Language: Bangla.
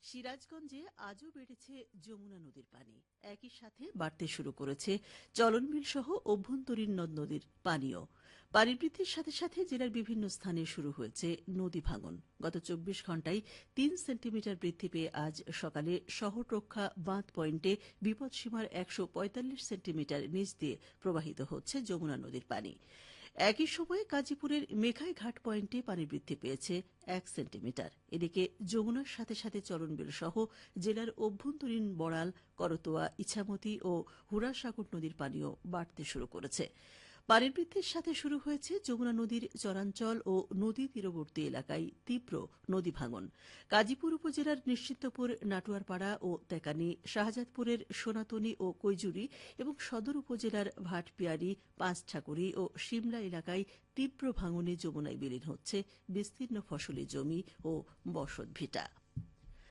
সিরাজগঞ্জে আজও বেড়েছে যমুনা নদীর পানি। একই সাথে বাড়তে শুরু করেছে চলনবিল সহ অভ্যন্তরীণ নদ নদীর পানিও। পানি বৃদ্ধির সাথে সাথে জেলার বিভিন্ন স্থানে শুরু হয়েছে নদী ভাঙন। গত ২৪ ঘণ্টায় ৩ সেন্টিমিটার বৃদ্ধি পেয়ে আজ সকালে শহররক্ষা বাঁধ পয়েন্টে বিপদসীমার ১৪৫ সেন্টিমিটার নিচ দিয়ে প্রবাহিত হচ্ছে যমুনা নদীর পানি। একই সময়ে গাজীপুরের মেঘাই ঘাট পয়েন্টে পানি বৃদ্ধি পেয়েছে ১ সেন্টিমিটার। এদিকে যমুনার সাথে সাথে চলনবিল সহ জেলার অভ্যন্তরীণ বড়াল, করতোয়া, ইছামতি ও হুড়াসাগর নদীর পানিও বাড়তে শুরু করেছে। পানির বৃদ্ধির সাথে শুরু হয়েছে যমুনা নদীর চরাঞ্চল ও নদী তীরবর্তী এলাকায় তীব্র নদী ভাঙন। গাজীপুর উপজেলার নিশ্চিন্তপুর, নাটুয়ারপাড়া ও তেকানি, শাহজাদপুরের সোনাতনি ও কৈজুরি এবং সদর উপজেলার ভাটপিয়ারি, পাঁচঠাকুরি ও শিমলা এলাকায় তীব্র ভাঙনে যমুনায় বিলীন হচ্ছে বিস্তীর্ণ ফসলি জমি ও বসতভিটা।